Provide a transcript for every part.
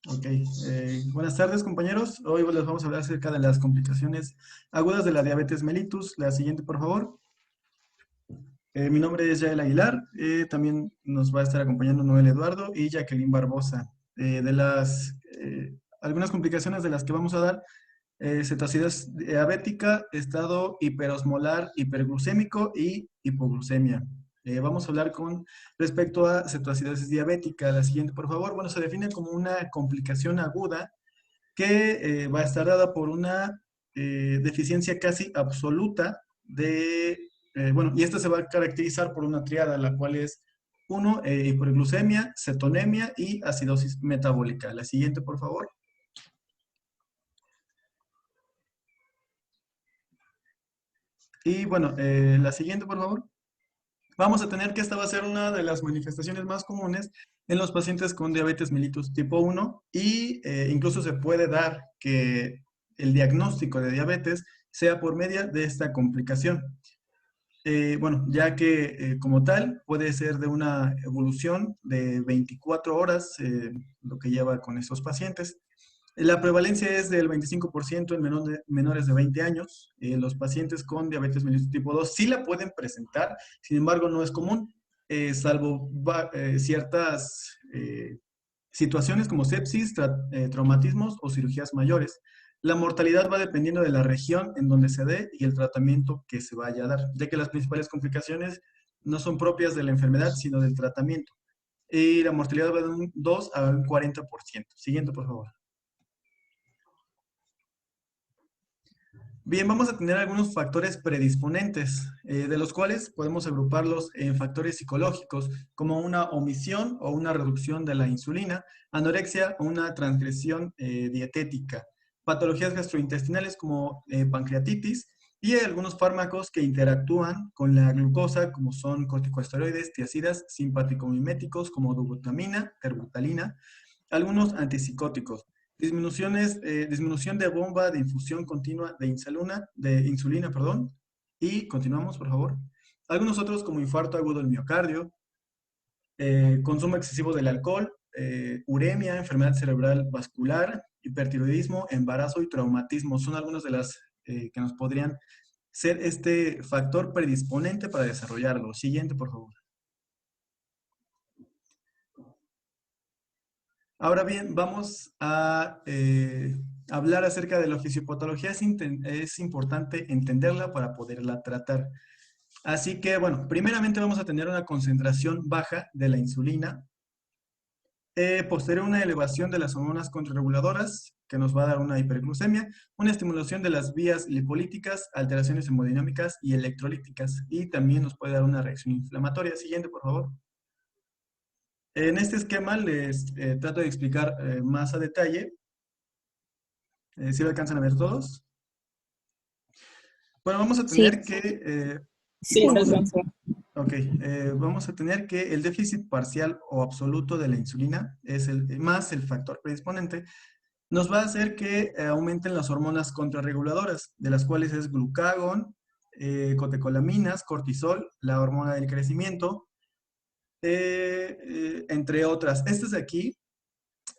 Ok, buenas tardes compañeros. Hoy les vamos a hablar acerca de las complicaciones agudas de la diabetes mellitus. La siguiente, por favor. Mi nombre es Yael Aguilar. También nos va a estar acompañando Noel Eduardo y Jacqueline Barbosa. Algunas complicaciones de las que vamos a dar, cetoacidosis diabética, estado hiperosmolar, hiperglucémico y hipoglucemia. Vamos a hablar con respecto a cetoacidosis diabética. La siguiente, por favor. Bueno, se define como una complicación aguda que va a estar dada por una deficiencia casi absoluta bueno, y esta se va a caracterizar por una triada, la cual es, uno, hiperglucemia, cetonemia y acidosis metabólica. La siguiente, por favor. Y bueno, la siguiente, por favor. Vamos a tener que esta va a ser una de las manifestaciones más comunes en los pacientes con diabetes mellitus tipo 1 y incluso se puede dar que el diagnóstico de diabetes sea por medio de esta complicación. Bueno, ya que como tal puede ser de una evolución de 24 horas, lo que lleva con estos pacientes. La prevalencia es del 25% en menores de 20 años. Los pacientes con diabetes mellitus tipo 2 sí la pueden presentar, sin embargo no es común, salvo ciertas situaciones como sepsis, traumatismos o cirugías mayores. La mortalidad va dependiendo de la región en donde se dé y el tratamiento que se vaya a dar, ya que las principales complicaciones no son propias de la enfermedad, sino del tratamiento. Y la mortalidad va de un 2 a un 40%. Siguiente, por favor. Bien, vamos a tener algunos factores predisponentes, de los cuales podemos agruparlos en factores psicológicos, como una omisión o una reducción de la insulina, anorexia o una transgresión dietética, patologías gastrointestinales como pancreatitis, y hay algunos fármacos que interactúan con la glucosa, como son corticosteroides, tiazidas, simpaticomiméticos como dobutamina, terbutalina, algunos antipsicóticos. Disminución de bomba de infusión continua de insulina, perdón. Y continuamos, por favor. Algunos otros como infarto agudo del miocardio, consumo excesivo del alcohol, uremia, enfermedad cerebral vascular, hipertiroidismo, embarazo y traumatismo. Son algunas de las que nos podrían ser este factor predisponente para desarrollarlo. Siguiente, por favor. Ahora bien, vamos a hablar acerca de la fisiopatología. Es importante entenderla para poderla tratar. Así que, bueno, primeramente vamos a tener una concentración baja de la insulina. Posterior, una elevación de las hormonas contrarreguladoras, que nos va a dar una hiperglucemia, una estimulación de las vías lipolíticas, alteraciones hemodinámicas y electrolíticas. Y también nos puede dar una reacción inflamatoria. Siguiente, por favor. En este esquema les trato de explicar más a detalle. ¿Sí lo alcanzan a ver todos? Bueno, vamos a Sí, tener que, sí, se alcanzó. ok, vamos a tener que el déficit parcial o absoluto de la insulina es más el factor predisponente, nos va a hacer que aumenten las hormonas contrarreguladoras, de las cuales es glucagón, cotecolaminas, cortisol, la hormona del crecimiento, entre otras. Estas de aquí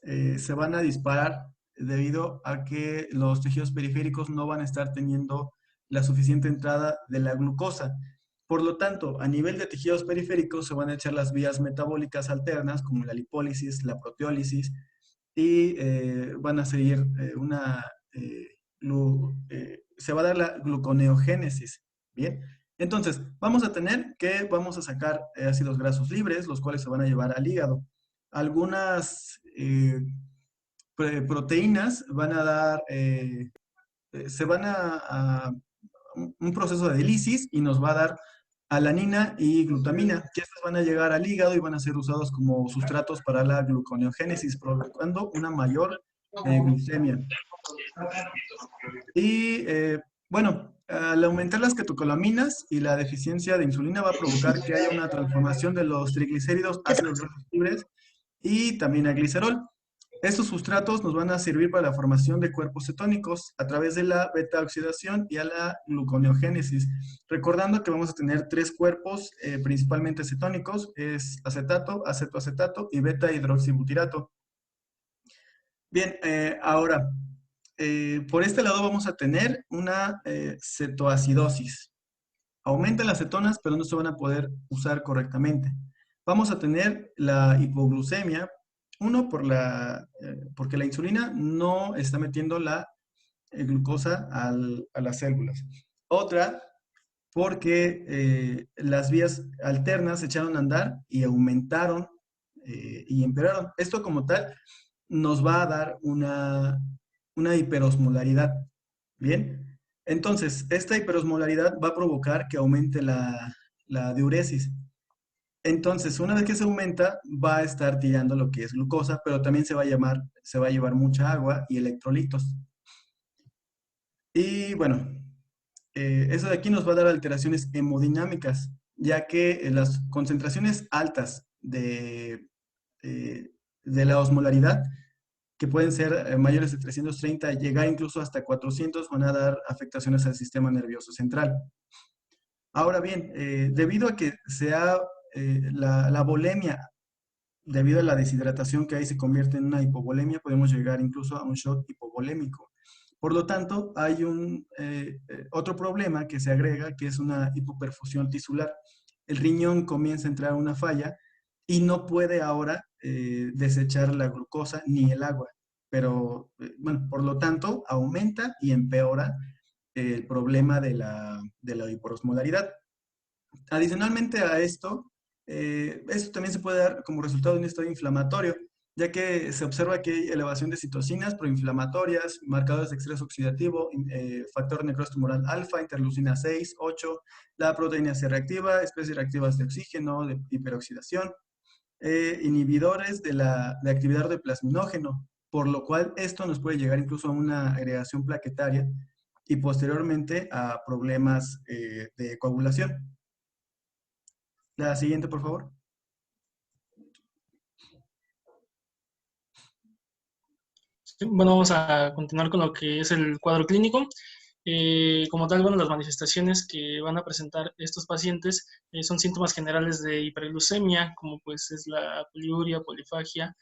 se van a disparar debido a que los tejidos periféricos no van a estar teniendo la suficiente entrada de la glucosa. Por lo tanto, a nivel de tejidos periféricos se van a echar las vías metabólicas alternas, como la lipólisis, la proteólisis, y van a seguir se va a dar la gluconeogénesis. Bien, entonces vamos a sacar ácidos grasos libres, los cuales se van a llevar al hígado. Algunas proteínas van a dar, se van a un proceso de lisis y nos va a dar alanina y glutamina, que estas van a llegar al hígado y van a ser usados como sustratos para la gluconeogénesis, provocando una mayor glucemia. Y bueno, al aumentar las catecolaminas y la deficiencia de insulina va a provocar que haya una transformación de los triglicéridos, ácidos grasos libres y también a glicerol. Estos sustratos nos van a servir para la formación de cuerpos cetónicos a través de la beta-oxidación y a la gluconeogénesis. Recordando que vamos a tener tres cuerpos principalmente cetónicos, es acetato, acetoacetato y beta-hidroxibutirato. Bien, ahora, por este lado vamos a tener una cetoacidosis. Aumentan las cetonas, pero no se van a poder usar correctamente. Vamos a tener la hipoglucemia, uno porque la insulina no está metiendo la glucosa a las células. Otra, porque las vías alternas se echaron a andar y aumentaron y empeoraron. Esto como tal nos va a dar una hiperosmolaridad. Bien, entonces esta hiperosmolaridad va a provocar que aumente la diuresis. Entonces, una vez que se aumenta, va a estar tirando lo que es glucosa, pero también se va a llevar mucha agua y electrolitos. Y bueno, eso de aquí nos va a dar alteraciones hemodinámicas, ya que las concentraciones altas de la osmolaridad, que pueden ser mayores de 330, llegar incluso hasta 400, van a dar afectaciones al sistema nervioso central. Ahora bien, debido a que la volemia, debido a la deshidratación que ahí se convierte en una hipovolemia, podemos llegar incluso a un shock hipovolémico. Por lo tanto, hay otro problema que se agrega, que es una hipoperfusión tisular. El riñón comienza a entrar a una falla y no puede ahora desechar la glucosa ni el agua. Pero, bueno, por lo tanto, aumenta y empeora el problema de la hiperosmolaridad. Adicionalmente a esto también se puede dar como resultado de un estado inflamatorio, ya que se observa que hay elevación de citocinas proinflamatorias, marcadores de estrés oxidativo, factor necrosis tumoral alfa, interleucina 6, 8, la proteína C reactiva, especies reactivas de oxígeno, de hiperoxidación, inhibidores de actividad de plasminógeno, por lo cual esto nos puede llegar incluso a una agregación plaquetaria y posteriormente a problemas de coagulación. La siguiente, por favor. Bueno, vamos a continuar con lo que es el cuadro clínico. Como tal, bueno, las manifestaciones que van a presentar estos pacientes son síntomas generales de hiperglucemia, como pues es la poliuria, polifagia,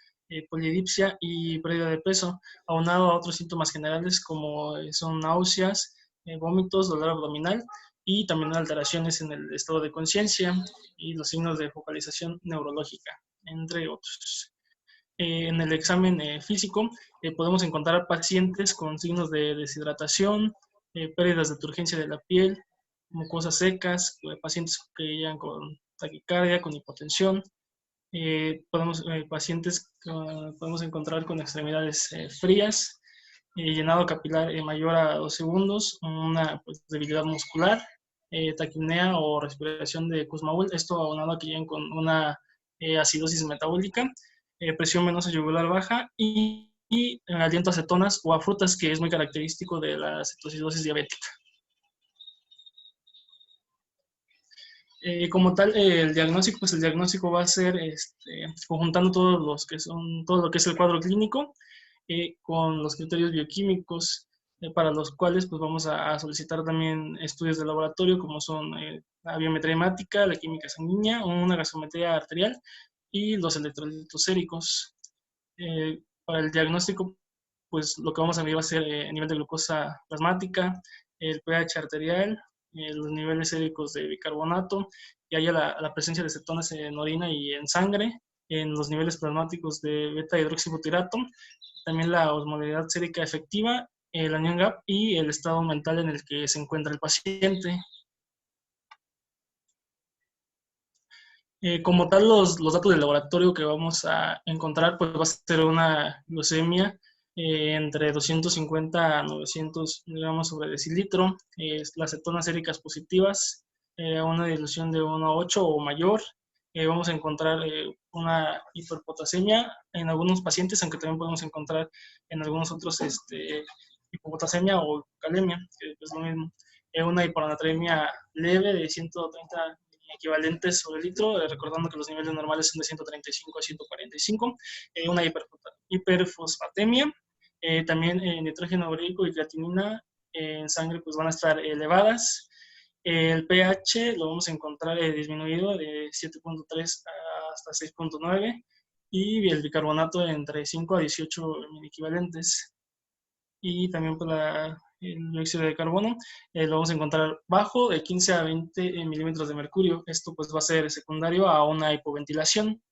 polidipsia y pérdida de peso, aunado a otros síntomas generales como son náuseas, vómitos, dolor abdominal y también alteraciones en el estado de conciencia y los signos de focalización neurológica, entre otros. En el examen físico podemos encontrar pacientes con signos de deshidratación, pérdidas de turgencia de la piel, mucosas secas, pacientes que llegan con taquicardia, con hipotensión. Podemos encontrar con extremidades frías, llenado capilar mayor a 2 segundos, una pues, debilidad muscular, taquipnea o respiración de Kussmaul, esto aunado a que lleguen con una acidosis metabólica, presión venosa yugular baja y aliento a cetonas o a frutas, que es muy característico de la cetoacidosis diabética. Como tal, el diagnóstico, pues el diagnóstico va a ser conjuntando todo lo que es el cuadro clínico con los criterios bioquímicos para los cuales pues vamos a solicitar también estudios de laboratorio como son la biometría hemática, la química sanguínea, una gasometría arterial y los electrolitos séricos. Para el diagnóstico, pues lo que vamos a medir va a ser el nivel de glucosa plasmática, el pH arterial, los niveles séricos de bicarbonato, y haya la presencia de cetonas en orina y en sangre, en los niveles plasmáticos de beta hidroxibutirato, también la osmolaridad sérica efectiva, el anión gap y el estado mental en el que se encuentra el paciente. Como tal, los datos del laboratorio que vamos a encontrar, pues va a ser una glucemia entre 250 a 900 miligramos sobre decilitro, las cetonas séricas positivas, una dilución de 1 a 8 o mayor. Vamos a encontrar una hiperpotasemia en algunos pacientes, aunque también podemos encontrar en algunos otros hipopotasemia o calemia, que es lo mismo. Una hiponatremia leve de 130 equivalentes sobre litro, recordando que los niveles normales son de 135 a 145, una hiperfosfatemia, también nitrógeno ureico y creatinina en sangre pues van a estar elevadas. El pH lo vamos a encontrar disminuido de 7.3 hasta 6.9 y el bicarbonato entre 5 a 18 equivalentes. Y también pues, el dióxido de carbono lo vamos a encontrar bajo de 15 a 20 milímetros de mercurio. Esto pues va a ser secundario a una hipoventilación.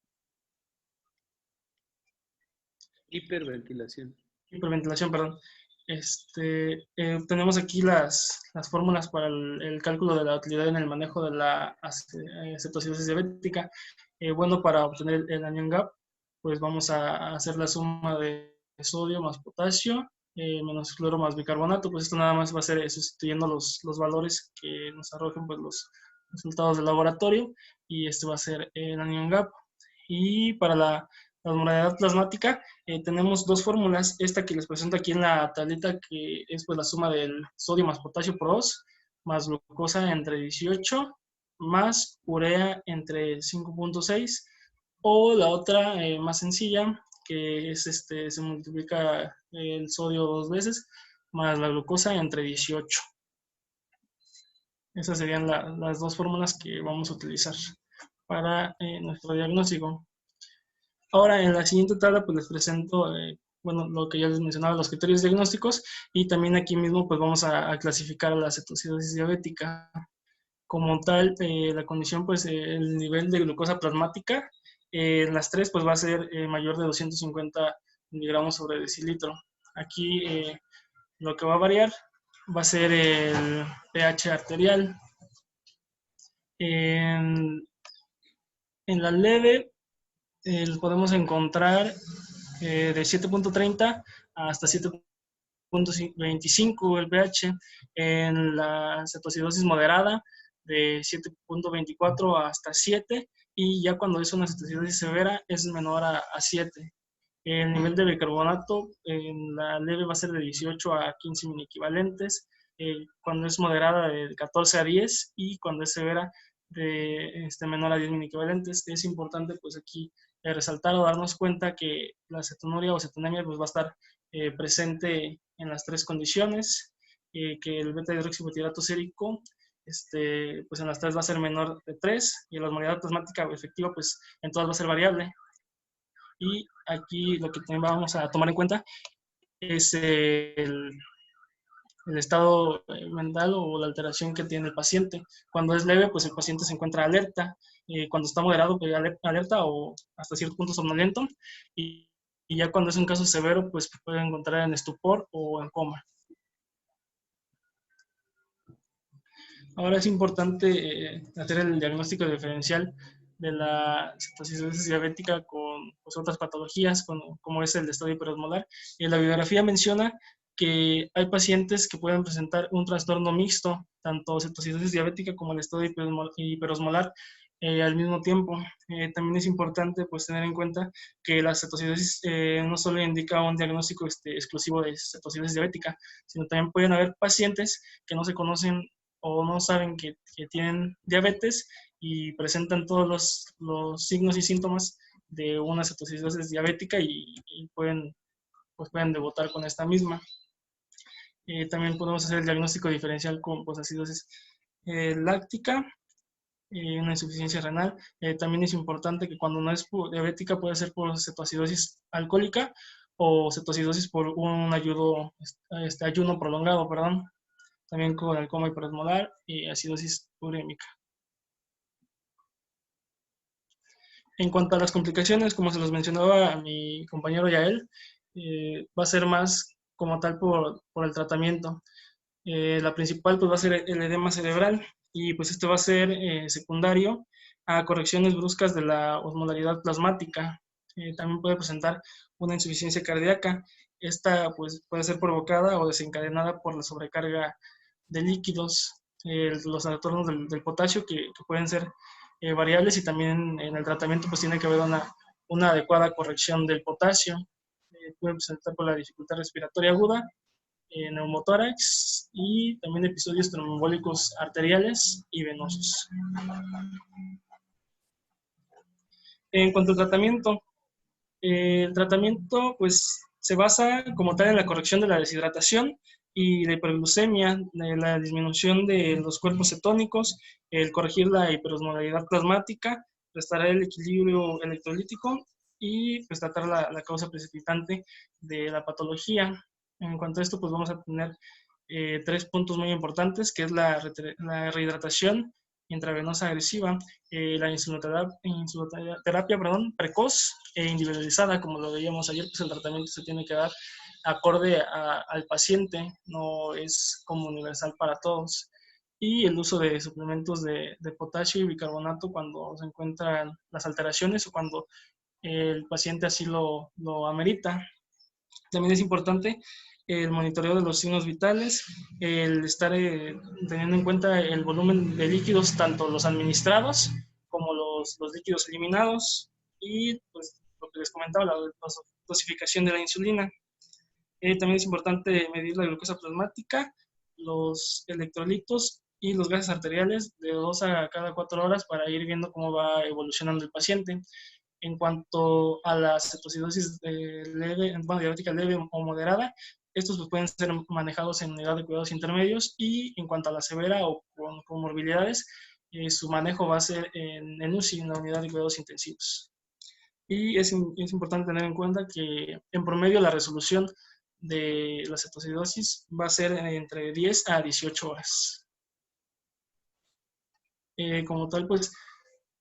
Hiperventilación. Hiperventilación, perdón. Tenemos aquí las fórmulas para el cálculo de la utilidad en el manejo de la cetocidosis diabética. Bueno, para obtener el anion gap, pues vamos a hacer la suma de sodio más potasio menos cloro más bicarbonato. Pues esto nada más va a ser sustituyendo los valores que nos arrojen pues, los resultados del laboratorio, y este va a ser el anion gap. Y para la osmolaridad plasmática tenemos dos fórmulas, esta que les presento aquí en la tablita, que es pues la suma del sodio más potasio por 2, más glucosa entre 18, más urea entre 5.6, o la otra más sencilla, que es se multiplica el sodio 2 veces, más la glucosa entre 18. Esas serían las dos fórmulas que vamos a utilizar para nuestro diagnóstico. Ahora, en la siguiente tabla, pues les presento, bueno, lo que ya les mencionaba, los criterios diagnósticos, y también aquí mismo, pues vamos a clasificar la cetocidosis diabética. Como tal, la condición, pues el nivel de glucosa plasmática, en las tres, pues va a ser mayor de 250 miligramos sobre decilitro. Aquí lo que va a variar va a ser el pH arterial. En la leve, podemos encontrar de 7.30 hasta 7.25 el pH. En la cetocidosis moderada, de 7.24 hasta 7, y ya cuando es una cetocidosis severa es menor a 7. El nivel de bicarbonato en la leve va a ser de 18 a 15 equivalentes, cuando es moderada de 14 a 10, y cuando es severa de menor a 10 equivalentes. Es importante pues aquí resaltar o darnos cuenta que la cetonuria o cetonemia pues va a estar presente en las tres condiciones, que el beta-hidroxibutirato sérico pues en las tres va a ser menor de 3, y la osmolaridad plasmática efectiva pues en todas va a ser variable. Y aquí lo que también vamos a tomar en cuenta es el estado mental o la alteración que tiene el paciente. Cuando es leve, pues el paciente se encuentra alerta. Cuando está moderado, pues alerta o hasta cierto punto somnoliento. Y ya cuando es un caso severo, pues puede encontrar en estupor o en coma. Ahora es importante hacer el diagnóstico diferencial de la cetocidosis diabética con pues, otras patologías, como es el estado hiperosmolar. La bibliografía menciona que hay pacientes que pueden presentar un trastorno mixto, tanto cetocidosis diabética como el estado hiperosmolar al mismo tiempo. También es importante pues, tener en cuenta que la cetocidosis no solo indica un diagnóstico exclusivo de cetocidosis diabética, sino también pueden haber pacientes que no se conocen o no saben que tienen diabetes y presentan todos los signos y síntomas de una cetocidosis diabética y pueden debutar con esta misma. También podemos hacer el diagnóstico diferencial con acidosis láctica, una insuficiencia renal. También es importante que cuando no es diabética puede ser por cetoacidosis alcohólica o cetoacidosis por un ayuno prolongado, perdón. También con el coma hiperosmolar y acidosis urémica. En cuanto a las complicaciones, como se los mencionaba a mi compañero Yael, va a ser más como tal por el tratamiento. La principal pues, va a ser el edema cerebral, y pues este va a ser secundario a correcciones bruscas de la osmolaridad plasmática. También puede presentar una insuficiencia cardíaca. Esta pues, puede ser provocada o desencadenada por la sobrecarga de líquidos, los retornos del potasio que pueden ser variables, y también en el tratamiento pues tiene que haber una adecuada corrección del potasio. Puede presentar por la dificultad respiratoria aguda, neumotórax, y también episodios tromboembólicos arteriales y venosos. En cuanto al tratamiento, el tratamiento pues se basa como tal en la corrección de la deshidratación y la hiperglucemia, la disminución de los cuerpos cetónicos, el corregir la hiperosmolaridad plasmática, restaurar el equilibrio electrolítico y pues tratar la causa precipitante de la patología. En cuanto a esto, pues vamos a tener 3 puntos muy importantes, que es la rehidratación intravenosa agresiva, la insuloterapia precoz e individualizada, como lo veíamos ayer, pues el tratamiento se tiene que dar acorde al paciente, no es como universal para todos. Y el uso de suplementos de potasio y bicarbonato cuando se encuentran las alteraciones o cuando el paciente así lo amerita. También es importante el monitoreo de los signos vitales, el estar teniendo en cuenta el volumen de líquidos, tanto los administrados como los líquidos eliminados, y pues lo que les comentaba, la dosificación de la insulina. También es importante medir la glucosa plasmática, los electrolitos y los gases arteriales de 2 a cada 4 horas para ir viendo cómo va evolucionando el paciente. En cuanto a la cetoacidosis leve, bueno, diabética leve o moderada, estos pues, pueden ser manejados en unidad de cuidados intermedios, y en cuanto a la severa o con comorbilidades, su manejo va a ser en UCI, en la unidad de cuidados intensivos. Y es importante tener en cuenta que en promedio la resolución de la cetoacidosis va a ser entre 10 a 18 horas. Como tal, pues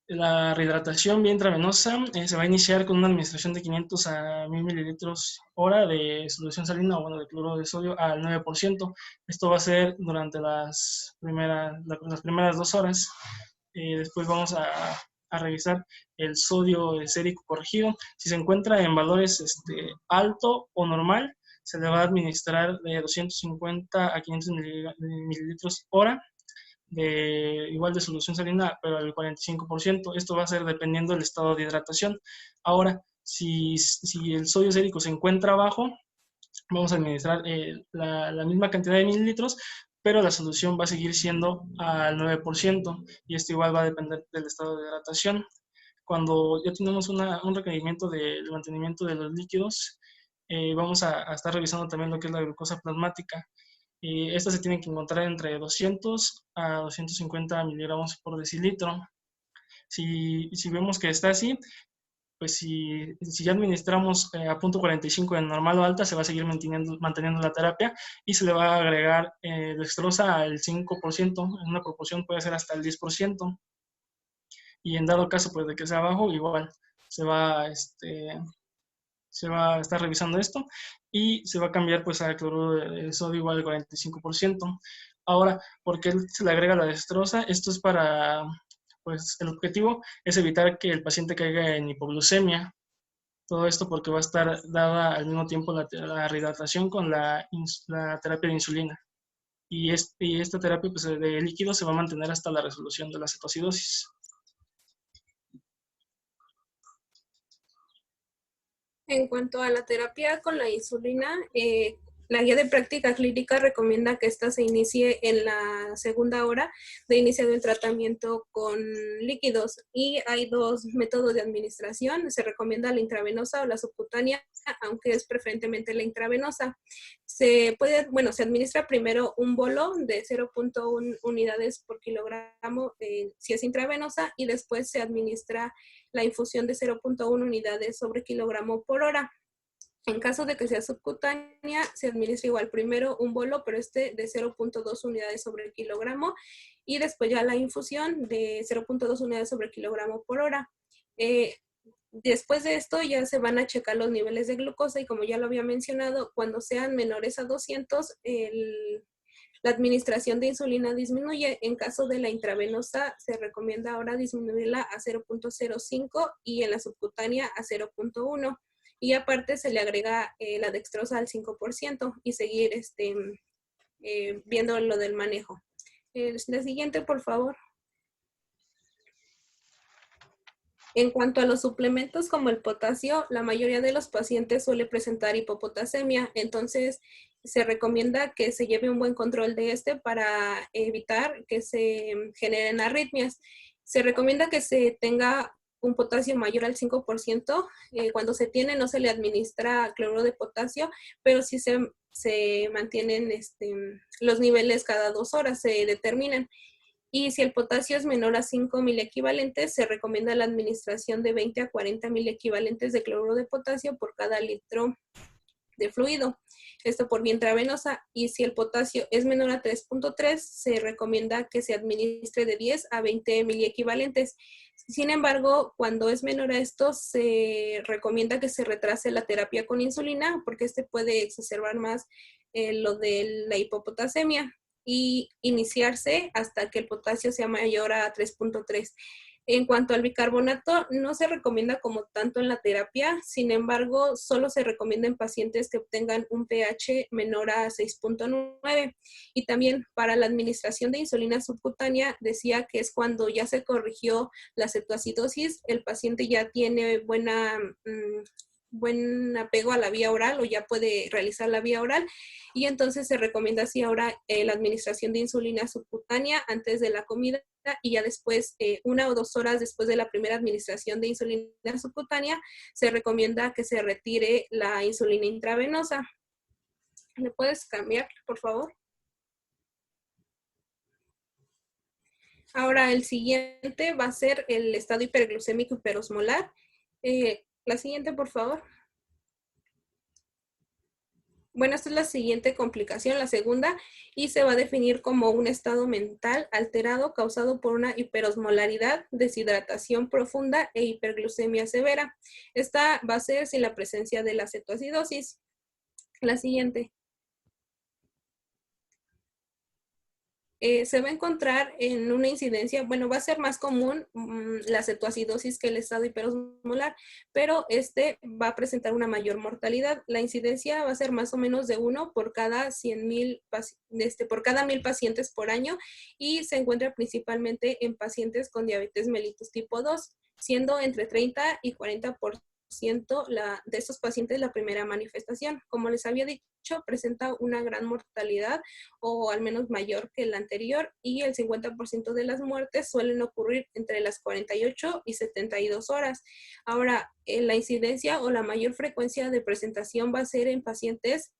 la rehidratación vía intravenosa se va a iniciar con una administración de 500 a 1000 mililitros hora de solución salina o bueno, de cloruro de sodio al 9%. Esto va a ser durante las primeras 2 horas. Después vamos a revisar el sodio sérico corregido. Si se encuentra en valores alto o normal, se le va a administrar de 250 a 500 mililitros hora igual de solución salina, pero al 45%. Esto va a ser dependiendo del estado de hidratación. Ahora, si el sodio sérico se encuentra bajo, vamos a administrar la misma cantidad de mililitros, pero la solución va a seguir siendo al 9%, y esto igual va a depender del estado de hidratación. Cuando ya tenemos un requerimiento del mantenimiento de los líquidos, vamos a estar revisando también lo que es la glucosa plasmática. Estas se tienen que encontrar entre 200 a 250 miligramos por decilitro. Si vemos que está así, pues si ya administramos a punto 45 en normal o alta, se va a seguir manteniendo la terapia, y se le va a agregar dextrosa al 5%, en una proporción puede ser hasta el 10%, y en dado caso pues de que sea bajo, igual se va a estar revisando esto, y se va a cambiar pues a cloruro de sodio igual al 45%. Ahora, ¿por qué se le agrega la dextrosa? Esto es para, pues el objetivo es evitar que el paciente caiga en hipoglucemia. Todo esto porque va a estar dada al mismo tiempo la rehidratación con la terapia de insulina. Y esta terapia pues, de líquido se va a mantener hasta la resolución de la cetoacidosis. En cuanto a la terapia con la insulina, la guía de práctica clínica recomienda que esta se inicie en la segunda hora de inicio del tratamiento con líquidos, y hay 2 métodos de administración. Se recomienda la intravenosa o la subcutánea, aunque es preferentemente la intravenosa. Se administra primero un bolo de 0.1 unidades por kilogramo si es intravenosa, y después se administra la infusión de 0.1 unidades sobre kilogramo por hora. En caso de que sea subcutánea, se administra igual primero un bolo, pero de 0.2 unidades sobre kilogramo, y después ya la infusión de 0.2 unidades sobre kilogramo por hora. Después de esto ya se van a checar los niveles de glucosa, y como ya lo había mencionado, cuando sean menores a 200, la administración de insulina disminuye. En caso de la intravenosa, se recomienda ahora disminuirla a 0.05 y en la subcutánea a 0.1. Y aparte se le agrega la dextrosa al 5% y seguir viendo lo del manejo. La siguiente, por favor. En cuanto a los suplementos como el potasio, la mayoría de los pacientes suele presentar hipopotasemia, entonces se recomienda que se lleve un buen control de para evitar que se generen arritmias. Se recomienda que se tenga un potasio mayor al 5%. Cuando se tiene no se le administra cloruro de potasio, pero sí se mantienen los niveles cada 2 horas, se determinan. Y si el potasio es menor a 5.000 equivalentes, se recomienda la administración de 20 a 40.000 equivalentes de cloruro de potasio por cada litro de fluido. Esto por vía intravenosa. Y si el potasio es menor a 3.3, se recomienda que se administre de 10 a 20 miliequivalentes. Sin embargo, cuando es menor a esto, se recomienda que se retrase la terapia con insulina porque este puede exacerbar más lo de la hipopotasemia y iniciarse hasta que el potasio sea mayor a 3.3. En cuanto al bicarbonato, no se recomienda como tanto en la terapia, sin embargo, solo se recomienda en pacientes que obtengan un pH menor a 6.9. Y también para la administración de insulina subcutánea, decía que es cuando ya se corrigió la cetoacidosis, el paciente ya tiene buen apego a la vía oral o ya puede realizar la vía oral y entonces se recomienda así ahora la administración de insulina subcutánea antes de la comida y ya después, 1 o 2 horas después de la primera administración de insulina subcutánea, se recomienda que se retire la insulina intravenosa. ¿Le puedes cambiar, por favor? Ahora el siguiente va a ser el estado hiperglucémico hiperosmolar. La siguiente, por favor. Bueno, esta es la siguiente complicación, la segunda, y se va a definir como un estado mental alterado causado por una hiperosmolaridad, deshidratación profunda e hiperglucemia severa. Esta va a ser sin la presencia de la cetoacidosis. La siguiente. Se va a encontrar en una incidencia, bueno, va a ser más común la cetoacidosis que el estado hiperosmolar, pero este va a presentar una mayor mortalidad. La incidencia va a ser más o menos de 1 por cada 100.000, por cada 1.000 pacientes por año y se encuentra principalmente en pacientes con diabetes mellitus tipo 2, siendo entre 30 y 40% de estos pacientes la primera manifestación. Como les había dicho, presenta una gran mortalidad o al menos mayor que la anterior y el 50% de las muertes suelen ocurrir entre las 48 y 72 horas. Ahora, la incidencia o la mayor frecuencia de presentación va a ser en pacientes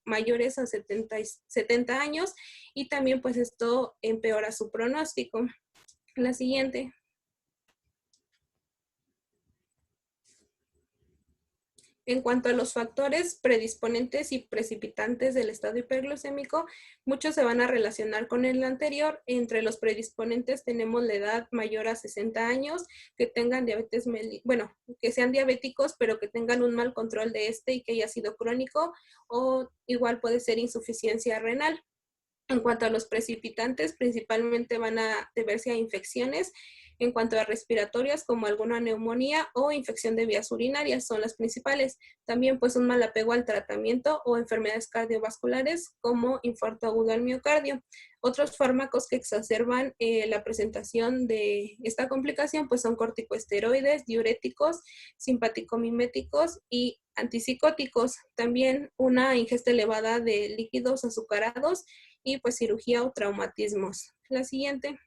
mayores a 70 años y también pues esto empeora su pronóstico. La siguiente. En cuanto a los factores predisponentes y precipitantes del estado hiperglucémico, muchos se van a relacionar con el anterior. Entre los predisponentes tenemos la edad mayor a 60 años, que tengan diabetes, que sean diabéticos, pero que tengan un mal control de este y que haya sido crónico, o igual puede ser insuficiencia renal. En cuanto a los precipitantes, principalmente van a deberse a infecciones. En cuanto a respiratorias, como alguna neumonía o infección de vías urinarias, son las principales. También pues un mal apego al tratamiento o enfermedades cardiovasculares como infarto agudo al miocardio. Otros fármacos que exacerban la presentación de esta complicación pues son corticosteroides, diuréticos, simpaticomiméticos y antipsicóticos. También una ingesta elevada de líquidos azucarados y pues cirugía o traumatismos. La siguiente.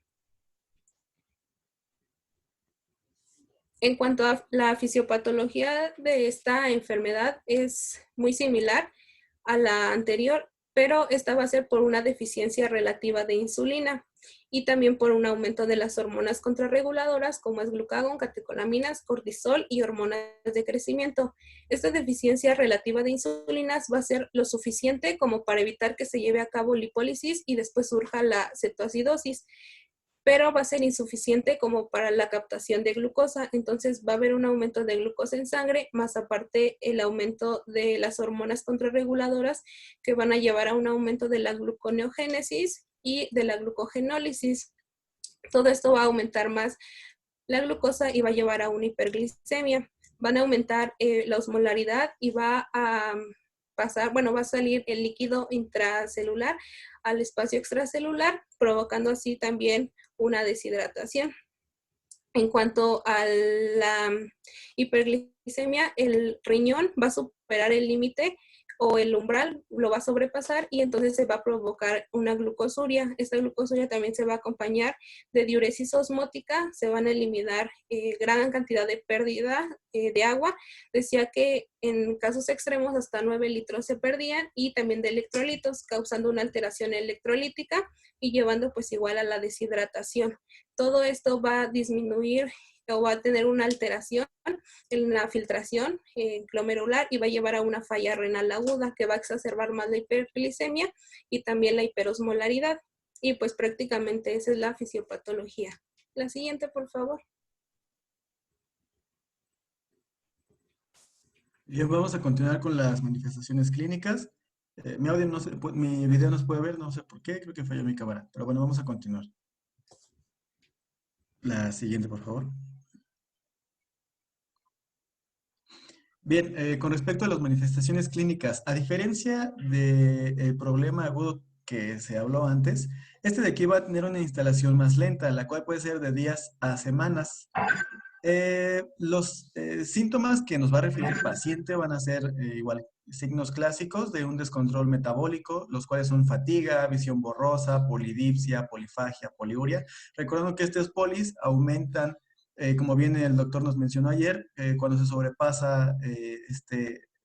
En cuanto a la fisiopatología de esta enfermedad es muy similar a la anterior, pero esta va a ser por una deficiencia relativa de insulina y también por un aumento de las hormonas contrarreguladoras como es glucagón, catecolaminas, cortisol y hormonas de crecimiento. Esta deficiencia relativa de insulinas va a ser lo suficiente como para evitar que se lleve a cabo lipólisis y después surja la cetoacidosis, pero va a ser insuficiente como para la captación de glucosa. Entonces va a haber un aumento de glucosa en sangre, más aparte el aumento de las hormonas contrarreguladoras que van a llevar a un aumento de la gluconeogénesis y de la glucogenólisis. Todo esto va a aumentar más la glucosa y va a llevar a una hiperglicemia. Van a aumentar la osmolaridad y va a va a salir el líquido intracelular al espacio extracelular, provocando así también una deshidratación. En cuanto a la hiperglicemia, el riñón va a superar el límite o el umbral lo va a sobrepasar y entonces se va a provocar una glucosuria. Esta glucosuria también se va a acompañar de diuresis osmótica, se van a eliminar gran cantidad de pérdida de agua. Decía que en casos extremos hasta 9 litros se perdían y también de electrolitos, causando una alteración electrolítica y llevando pues igual a la deshidratación. Todo esto va a disminuir o va a tener una alteración en la filtración glomerular y va a llevar a una falla renal aguda que va a exacerbar más la hiperglicemia y también la hiperosmolaridad. Y pues prácticamente esa es la fisiopatología. La siguiente, por favor. Bien, vamos a continuar con las manifestaciones clínicas. Mi audio no se, mi video no se puede ver, no sé por qué, creo que falló mi cámara. Pero bueno, vamos a continuar. La siguiente, por favor. Bien, con respecto a las manifestaciones clínicas, a diferencia del problema agudo que se habló antes, este de aquí va a tener una instalación más lenta, la cual puede ser de días a semanas. Los síntomas que nos va a referir el paciente van a ser igual signos clásicos de un descontrol metabólico, los cuales son fatiga, visión borrosa, polidipsia, polifagia, poliuria. Recordando que estos polis aumentan, como bien el doctor nos mencionó ayer, cuando se sobrepasa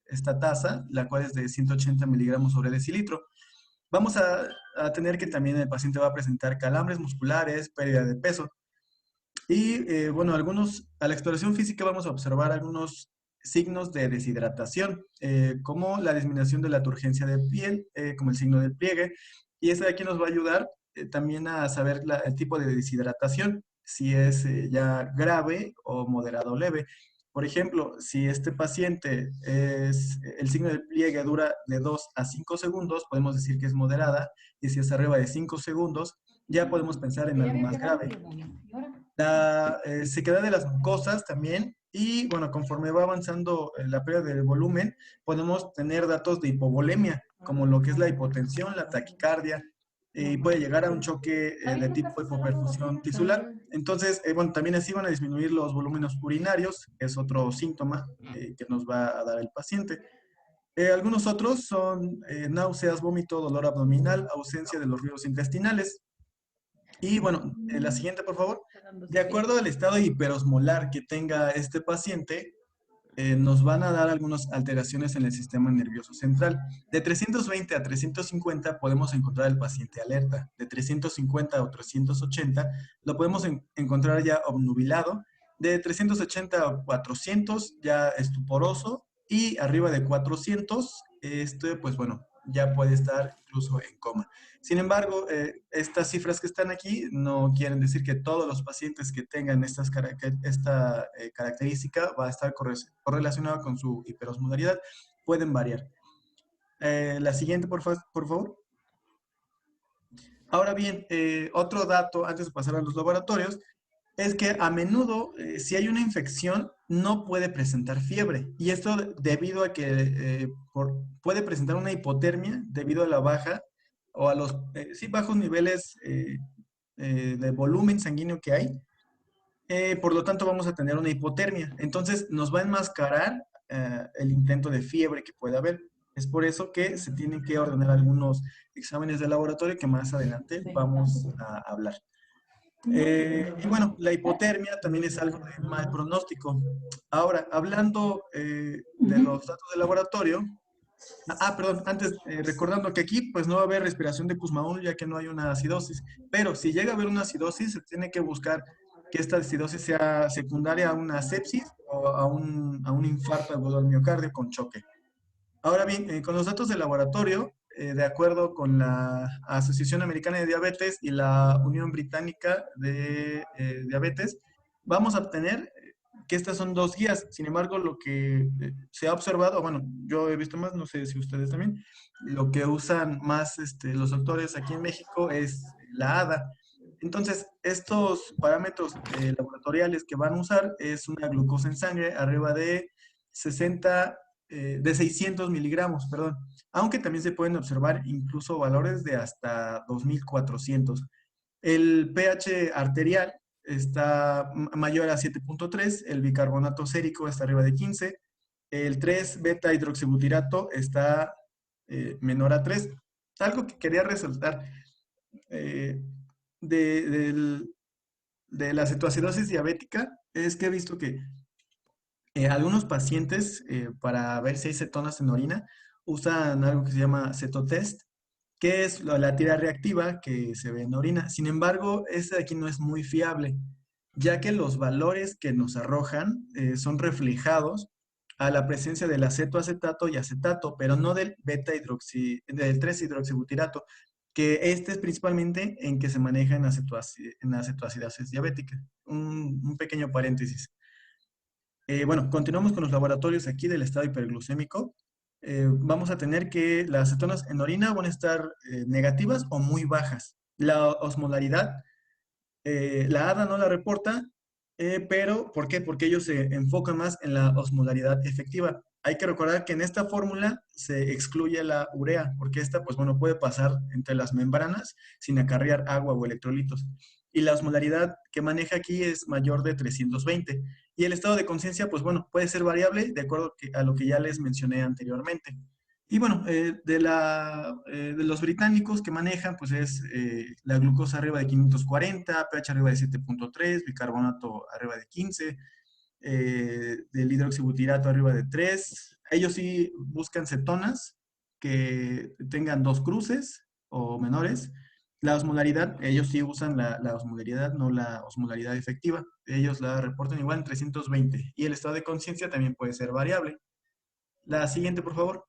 esta tasa, la cual es de 180 miligramos sobre decilitro. Vamos a tener que también el paciente va a presentar calambres musculares, pérdida de peso. Y bueno, a la exploración física vamos a observar algunos signos de deshidratación, como la disminución de la turgencia de piel, como el signo del pliegue. Y este de aquí nos va a ayudar también a saber el tipo de deshidratación, si es ya grave o moderado o leve. Por ejemplo, si este paciente el signo del pliegue dura de 2 a 5 segundos, podemos decir que es moderada, y si es arriba de 5 segundos, ya podemos pensar en algo más grave. La sequedad de las mucosas también, y bueno, conforme va avanzando la pérdida del volumen, podemos tener datos de hipovolemia, como lo que es la hipotensión, la taquicardia, y puede llegar a un choque de tipo hipoperfusión tisular. Entonces, bueno, también así van a disminuir los volúmenes urinarios, que es otro síntoma que nos va a dar el paciente. Algunos otros son náuseas, vómito, dolor abdominal, ausencia de los ruidos intestinales. Y bueno, la siguiente, por favor. De acuerdo al estado hiperosmolar que tenga este paciente, nos van a dar algunas alteraciones en el sistema nervioso central. De 320 a 350 podemos encontrar el paciente alerta. De 350 a 380 lo podemos encontrar ya obnubilado. De 380 a 400 ya estuporoso. Y arriba de 400, pues bueno, ya puede estar incluso en coma. Sin embargo, estas cifras que están aquí no quieren decir que todos los pacientes que tengan esta característica va a estar correlacionado con su hiperosmolaridad. Pueden variar. La siguiente, por favor. Ahora bien, otro dato antes de pasar a los laboratorios es que a menudo, si hay una infección, no puede presentar fiebre. Y esto debido a que puede presentar una hipotermia debido a la baja o a los bajos niveles de volumen sanguíneo que hay. Por lo tanto, vamos a tener una hipotermia. Entonces, nos va a enmascarar el intento de fiebre que puede haber. Es por eso que se tienen que ordenar algunos exámenes de laboratorio que más adelante vamos a hablar. Y bueno, la hipotermia también es algo de mal pronóstico. Ahora, hablando de los datos de laboratorio, perdón, antes recordando que aquí pues no va a haber respiración de Kussmaul ya que no hay una acidosis, pero si llega a haber una acidosis se tiene que buscar que esta acidosis sea secundaria a una sepsis o a un infarto agudo al miocardio con choque. Ahora bien, con los datos de laboratorio, de acuerdo con la Asociación Americana de Diabetes y la Unión Británica de Diabetes, vamos a obtener que estas son dos guías. Sin embargo, lo que se ha observado, bueno, yo he visto más, no sé si ustedes también, lo que usan más los doctores aquí en México es la ADA. Entonces, estos parámetros laboratoriales que van a usar es una glucosa en sangre arriba de 600 miligramos, perdón. Aunque también se pueden observar incluso valores de hasta 2400. El pH arterial está mayor a 7.3, el bicarbonato sérico está arriba de 15, el 3 beta hidroxibutirato está menor a 3. Algo que quería resaltar eh, de, del- de la cetoacidosis diabética es que he visto que algunos pacientes, para ver si hay cetonas en orina, usan algo que se llama cetotest, que es la tira reactiva que se ve en orina. Sin embargo, este de aquí no es muy fiable, ya que los valores que nos arrojan son reflejados a la presencia del acetoacetato y acetato, pero no del del 3-hidroxibutirato, que este es principalmente en que se maneja en la cetoacidosis diabética. Un pequeño paréntesis. Bueno, continuamos con los laboratorios aquí del estado hiperglucémico. Vamos a tener que las cetonas en orina van a estar negativas o muy bajas. La osmolaridad, la ADA no la reporta, pero ¿por qué? Porque ellos se enfocan más en la osmolaridad efectiva. Hay que recordar que en esta fórmula se excluye la urea, porque esta, pues bueno, puede pasar entre las membranas sin acarrear agua o electrolitos. Y la osmolaridad que maneja aquí es mayor de 320. Y el estado de conciencia, pues bueno, puede ser variable de acuerdo a lo que ya les mencioné anteriormente. Y bueno, de los británicos que manejan, pues es la glucosa arriba de 540, pH arriba de 7.3, bicarbonato arriba de 15, del hidroxibutirato arriba de 3. Ellos sí buscan cetonas que tengan 2 cruces o menores. La osmolaridad, ellos sí usan la osmolaridad, no la osmolaridad efectiva. Ellos la reportan igual en 320. Y el estado de conciencia también puede ser variable. La siguiente, por favor.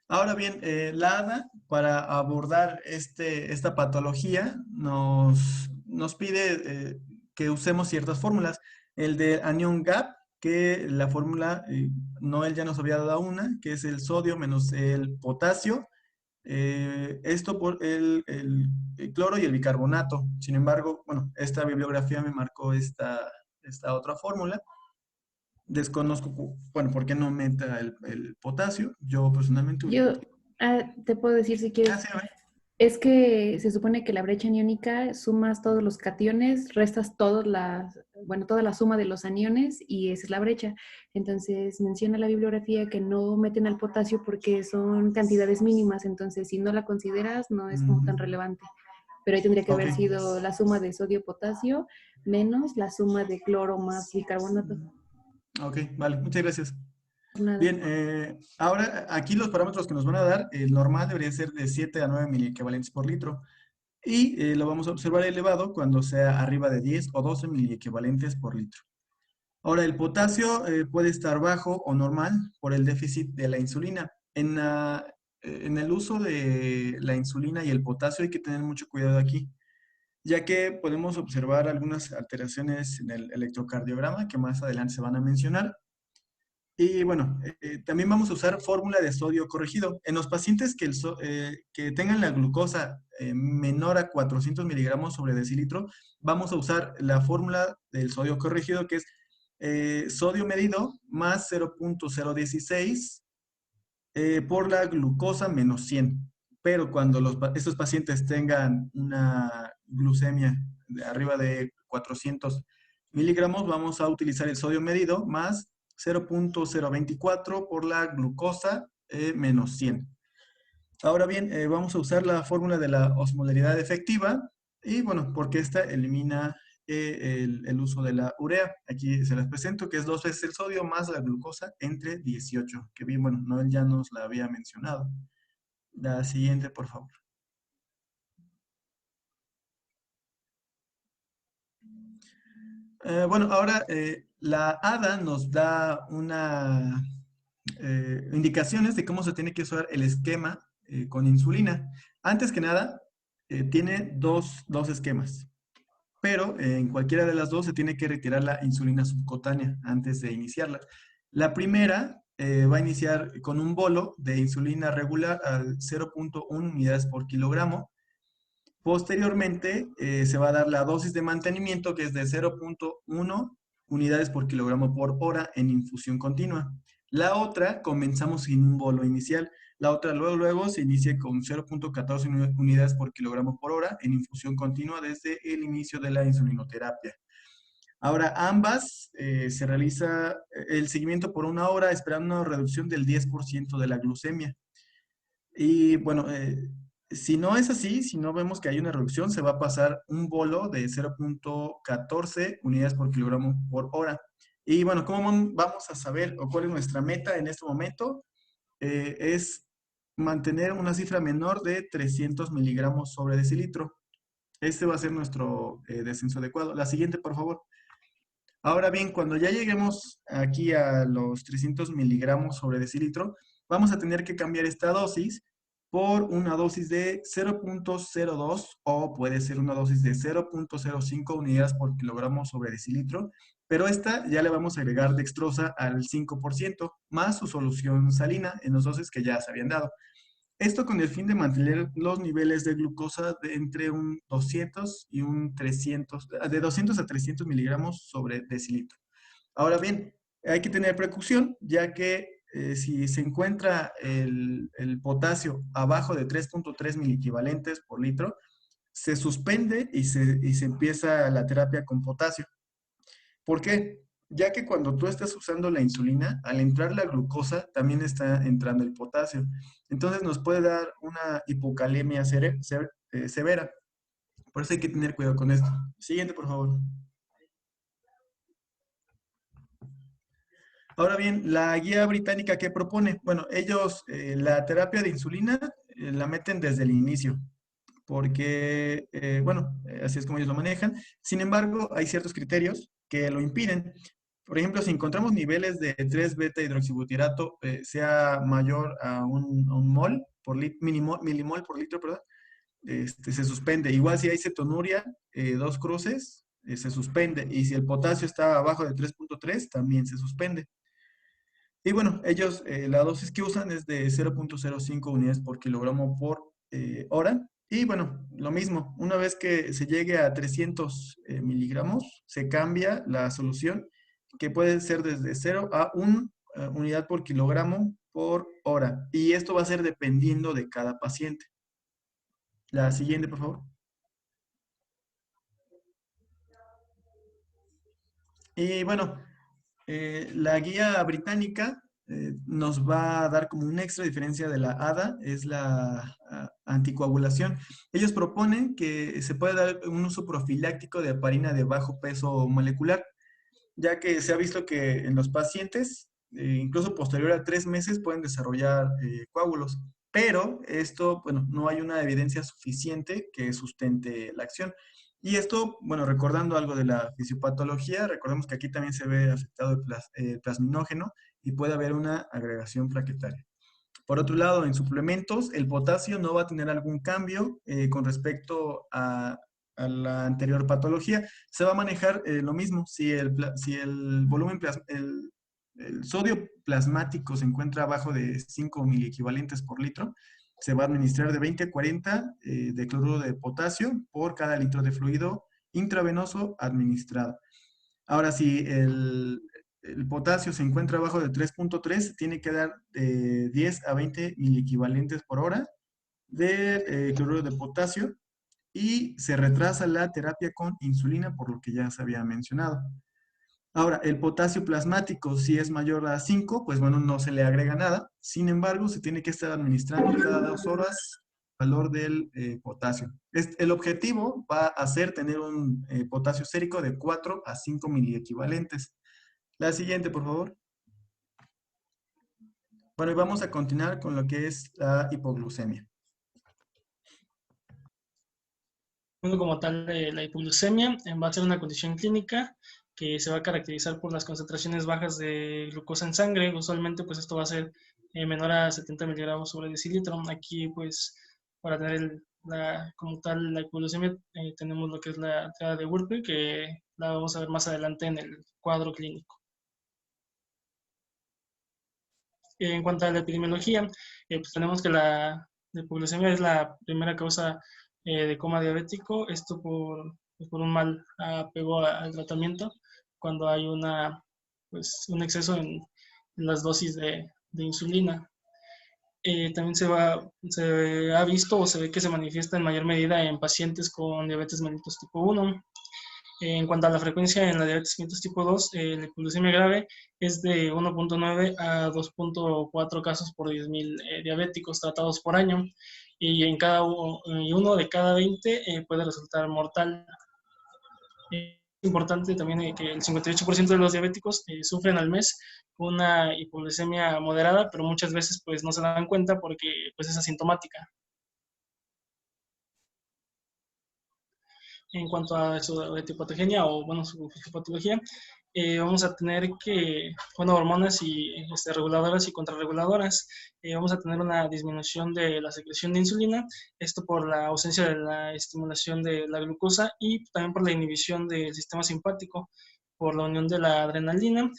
Ahora bien, la ADA, para abordar esta patología, nos pide que usemos ciertas fórmulas. El de anión GAP, que la fórmula, Noel ya nos había dado una, que es el sodio menos el potasio, esto por el cloro y el bicarbonato. Sin embargo, bueno, esta bibliografía me marcó esta otra fórmula. Desconozco, bueno, por qué no meta el potasio. Yo personalmente Yo te puedo decir si quieres. sí, a ver. Es que se supone que la brecha aniónica sumas todos los cationes, restas toda la suma de los aniones y esa es la brecha. Entonces menciona la bibliografía que no meten al potasio porque son cantidades mínimas, entonces si no la consideras no es como tan relevante. Pero ahí tendría que haber Ok. sido la suma de sodio-potasio menos la suma de cloro más bicarbonato. Ok, vale, muchas gracias. Nada. Bien, ahora aquí los parámetros que nos van a dar, el normal debería ser de 7 a 9 miliequivalentes por litro. Y lo vamos a observar elevado cuando sea arriba de 10 o 12 miliequivalentes por litro. Ahora, el potasio puede estar bajo o normal por el déficit de la insulina. En el uso de la insulina y el potasio hay que tener mucho cuidado aquí, ya que podemos observar algunas alteraciones en el electrocardiograma que más adelante se van a mencionar. Y bueno, también vamos a usar fórmula de sodio corregido. En los pacientes que tengan la glucosa menor a 400 miligramos sobre decilitro, vamos a usar la fórmula del sodio corregido, que es sodio medido más 0.016 por la glucosa menos 100. Pero cuando estos pacientes tengan una glucemia de arriba de 400 miligramos, vamos a utilizar el sodio medido más 0.024 por la glucosa menos 100. Ahora bien, vamos a usar la fórmula de la osmolaridad efectiva y bueno, porque esta elimina el uso de la urea. Aquí se las presento, que es 2 veces el sodio más la glucosa entre 18, que bien, bueno, Noel ya nos la había mencionado. La siguiente, por favor. Bueno, ahora la ADA nos da indicaciones de cómo se tiene que usar el esquema con insulina. Antes que nada, tiene dos esquemas, pero en cualquiera de las dos se tiene que retirar la insulina subcutánea antes de iniciarla. La primera va a iniciar con un bolo de insulina regular al 0.1 unidades por kilogramo. Posteriormente, se va a dar la dosis de mantenimiento, que es de 0.1 unidades por kilogramo por hora en infusión continua. La otra, comenzamos sin un bolo inicial. La otra, luego se inicia con 0.14 unidades por kilogramo por hora en infusión continua desde el inicio de la insulinoterapia. Ahora, ambas se realiza el seguimiento por 1 hora esperando una reducción del 10% de la glucemia. Y bueno, si no es así, si no vemos que hay una reducción, se va a pasar un bolo de 0.14 unidades por kilogramo por hora. Y bueno, ¿cómo vamos a saber o cuál es nuestra meta en este momento? Es mantener una cifra menor de 300 miligramos sobre decilitro. Este va a ser nuestro descenso adecuado. La siguiente, por favor. Ahora bien, cuando ya lleguemos aquí a los 300 miligramos sobre decilitro, vamos a tener que cambiar esta dosis por una dosis de 0.02 o puede ser una dosis de 0.05 unidades por kilogramo sobre decilitro, pero esta ya le vamos a agregar dextrosa al 5% más su solución salina en los dosis que ya se habían dado. Esto con el fin de mantener los niveles de glucosa de entre un 200 y un 300, de 200 a 300 miligramos sobre decilitro. Ahora bien, hay que tener precaución, ya que si se encuentra el potasio abajo de 3.3 miliequivalentes por litro, se suspende y se empieza la terapia con potasio. ¿Por qué? Ya que cuando tú estás usando la insulina, al entrar la glucosa, también está entrando el potasio. Entonces nos puede dar una hipocalemia severa. Por eso hay que tener cuidado con esto. Siguiente, por favor. Ahora bien, la guía británica que propone, bueno, ellos la terapia de insulina la meten desde el inicio, porque, bueno, así es como ellos lo manejan. Sin embargo, hay ciertos criterios que lo impiden. Por ejemplo, si encontramos niveles de 3-beta hidroxibutirato sea mayor a un mol por milimol por litro, perdón, se suspende. Igual si hay cetonuria, 2 cruces, se suspende. Y si el potasio está abajo de 3.3, también se suspende. Y bueno, ellos, la dosis que usan es de 0.05 unidades por kilogramo por hora. Y bueno, lo mismo, una vez que se llegue a 300 miligramos, se cambia la solución, que puede ser desde 0 a 1 unidad por kilogramo por hora. Y esto va a ser dependiendo de cada paciente. La siguiente, por favor. Y bueno, la guía británica nos va a dar como una extra diferencia de la ADA, es la anticoagulación. Ellos proponen que se puede dar un uso profiláctico de heparina de bajo peso molecular, ya que se ha visto que en los pacientes, incluso posterior a 3 meses, pueden desarrollar coágulos. Pero esto, bueno, no hay una evidencia suficiente que sustente la acción. Y esto, bueno, recordando algo de la fisiopatología, recordemos que aquí también se ve afectado el plasminógeno y puede haber una agregación plaquetaria. Por otro lado, en suplementos, el potasio no va a tener algún cambio con respecto a la anterior patología. Se va a manejar lo mismo. Si el volumen, el sodio plasmático se encuentra abajo de 5 miliequivalentes por litro, se va a administrar de 20 a 40 de cloruro de potasio por cada litro de fluido intravenoso administrado. Ahora, si el potasio se encuentra abajo de 3.3, tiene que dar de 10 a 20 miliequivalentes por hora de cloruro de potasio y se retrasa la terapia con insulina, por lo que ya se había mencionado. Ahora, el potasio plasmático, si es mayor a 5, pues bueno, no se le agrega nada. Sin embargo, se tiene que estar administrando cada 2 horas el valor del potasio. El objetivo va a ser tener un potasio sérico de 4 a 5 miliequivalentes. La siguiente, por favor. Bueno, y vamos a continuar con lo que es la hipoglucemia. Bueno, como tal, la hipoglucemia va a ser una condición clínica que se va a caracterizar por las concentraciones bajas de glucosa en sangre. Usualmente, pues esto va a ser menor a 70 miligramos sobre decilitro. Aquí, pues, para tener como tal la hipoglucemia, tenemos lo que es la triada de Würpel, que la vamos a ver más adelante en el cuadro clínico. En cuanto a la epidemiología, pues tenemos que la hipoglucemia es la primera causa de coma diabético, esto por un mal apego al tratamiento, cuando hay pues, un exceso en las dosis de insulina. También se ha visto o se ve que se manifiesta en mayor medida en pacientes con diabetes mellitus tipo 1. En cuanto a la frecuencia en la diabetes mellitus tipo 2, la hipoglucemia grave es de 1.9 a 2.4 casos por 10.000 diabéticos tratados por año, y en uno de cada 20 puede resultar mortal. Es importante también que el 58% de los diabéticos sufren al mes una hipoglucemia moderada, pero muchas veces pues no se dan cuenta porque pues es asintomática. En cuanto a su etiopatogenia o bueno, su patología, vamos a tener que, bueno, hormonas y reguladoras y contrarreguladoras. Vamos a tener una disminución de la secreción de insulina, esto por la ausencia de la estimulación de la glucosa y también por la inhibición del sistema simpático, por la unión de la adrenalina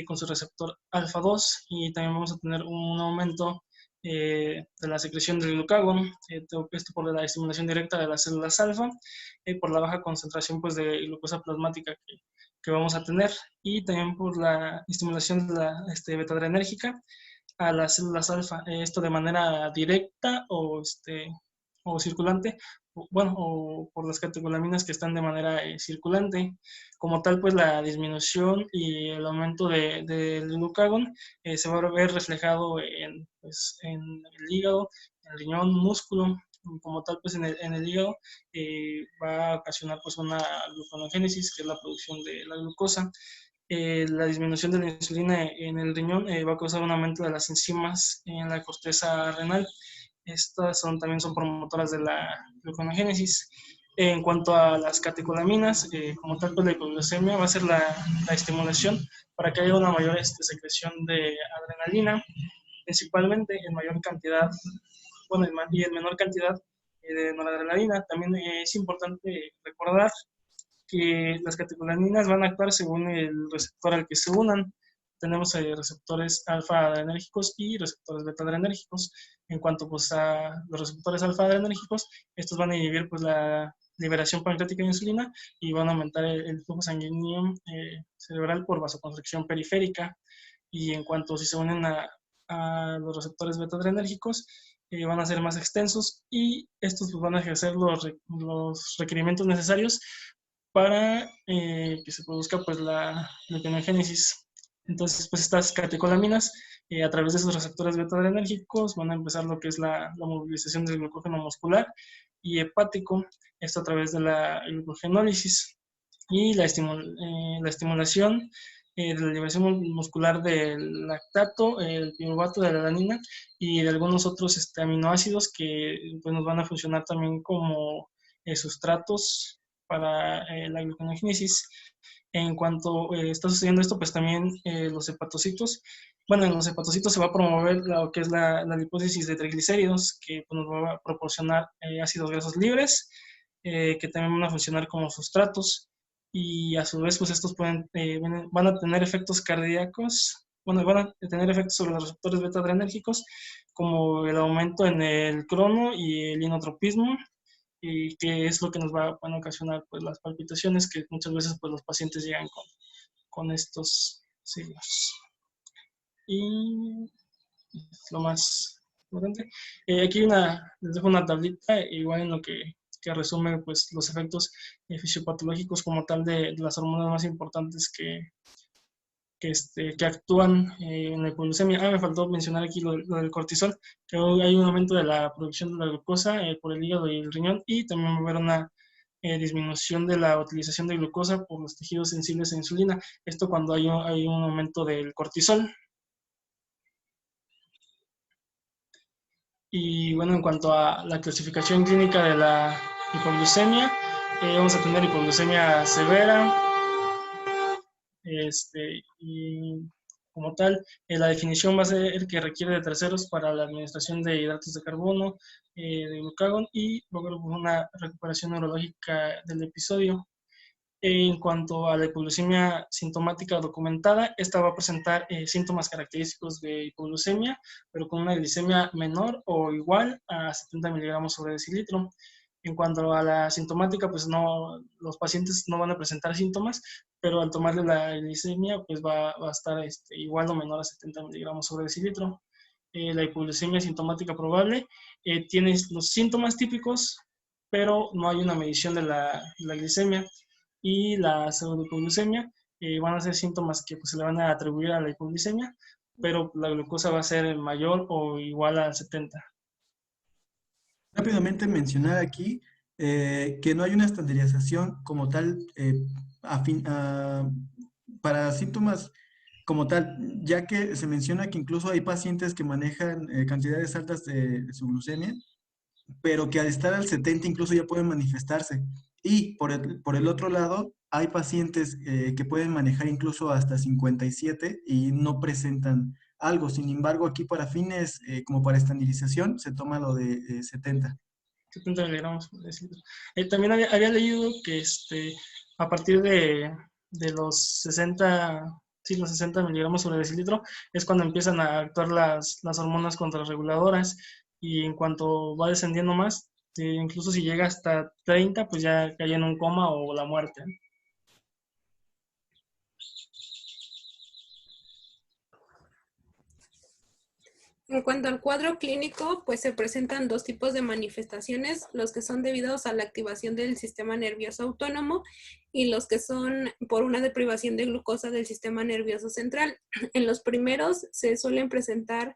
con su receptor alfa-2, y también vamos a tener un aumento de la secreción del glucagón, esto por la estimulación directa de las células alfa, por la baja concentración pues, de glucosa plasmática que vamos a tener, y también por la estimulación de la beta-adrenérgica a las células alfa, esto de manera directa o circulante, o por las catecolaminas que están de manera circulante. Como tal, pues la disminución y el aumento del glucagón se va a ver reflejado en el hígado, en el riñón, músculo. Como tal, pues en el hígado va a ocasionar pues una gluconogénesis, que es la producción de la glucosa. La disminución de la insulina en el riñón va a causar un aumento de las enzimas en la corteza renal. Estas también son promotoras de la gluconogénesis. En cuanto a las catecolaminas, como tal, pues la hipoglucemia va a ser la estimulación para que haya una mayor secreción de adrenalina, principalmente en mayor cantidad, bueno, y en menor cantidad de noradrenalina. También es importante recordar que las catecolaminas van a actuar según el receptor al que se unan. Tenemos receptores alfa-adrenérgicos y receptores beta-adrenérgicos. En cuanto pues, a los receptores alfa-adrenérgicos, estos van a inhibir pues, la liberación pancreática de insulina y van a aumentar el flujo sanguíneo cerebral por vasoconstricción periférica. Y en cuanto si se unen a los receptores beta-adrenérgicos, van a ser más extensos, y estos pues, van a ejercer los requerimientos necesarios para que se produzca pues, la gluconogénesis. Entonces, pues estas catecolaminas, a través de esos receptores beta-adrenérgicos, van a empezar lo que es la movilización del glucógeno muscular y hepático, esto a través de la glucogenólisis, y la estimulación de la liberación muscular del lactato, el piruvato, de la alanina y de algunos otros aminoácidos que pues, nos van a funcionar también como sustratos para la gluconogénesis. En cuanto está sucediendo esto, pues también los hepatocitos, bueno, en los hepatocitos se va a promover lo que es la lipólisis de triglicéridos, que pues, nos va a proporcionar ácidos grasos libres, que también van a funcionar como sustratos, y a su vez, pues estos van a tener efectos cardíacos, bueno, van a tener efectos sobre los receptores beta-adrenérgicos, como el aumento en el crono y el inotropismo, y que es lo que nos van a ocasionar pues, las palpitaciones, que muchas veces pues, los pacientes llegan con estos signos. Y lo más importante, aquí les dejo una tablita, igual en lo que resume pues, los efectos fisiopatológicos como tal de las hormonas más importantes que actúan en la hipoglucemia. Me faltó mencionar aquí lo del cortisol, que hay un aumento de la producción de la glucosa por el hígado y el riñón, y también va a haber una disminución de la utilización de glucosa por los tejidos sensibles a insulina. Esto cuando hay un aumento del cortisol. Y bueno, en cuanto a la clasificación clínica de la hipoglucemia, vamos a tener hipoglucemia severa, y como tal, la definición va a ser que requiere de terceros para la administración de hidratos de carbono, de glucagón, y luego una recuperación neurológica del episodio. En cuanto a la hipoglucemia sintomática documentada, esta va a presentar síntomas característicos de hipoglucemia, pero con una glicemia menor o igual a 70 miligramos sobre decilitro. En cuanto a la sintomática, pues no, los pacientes no van a presentar síntomas, pero al tomarle la glicemia, pues va a estar igual o menor a 70 miligramos sobre decilitro. La hipoglucemia sintomática probable tiene los síntomas típicos, pero no hay una medición de la glicemia. y la pseudoglucemia van a ser síntomas que pues, se le van a atribuir a la hipoglucemia, pero la glucosa va a ser mayor o igual a 70. Rápidamente mencionar aquí que no hay una estandarización como tal para síntomas como tal, ya que se menciona que incluso hay pacientes que manejan cantidades altas de su glucemia, pero que al estar al 70 incluso ya pueden manifestarse. Y por el otro lado, hay pacientes que pueden manejar incluso hasta 57 y no presentan algo. Sin embargo, aquí para fines como para estandarización se toma lo de 70. 70 miligramos por decilitro. También había leído que a partir de los 60, sí, los 60 miligramos sobre decilitro es cuando empiezan a actuar las hormonas contrarreguladoras, y en cuanto va descendiendo más, incluso si llega hasta 30, pues ya cae en un coma o la muerte. En cuanto al cuadro clínico, pues se presentan dos tipos de manifestaciones, los que son debidos a la activación del sistema nervioso autónomo y los que son por una deprivación de glucosa del sistema nervioso central. En los primeros se suelen presentar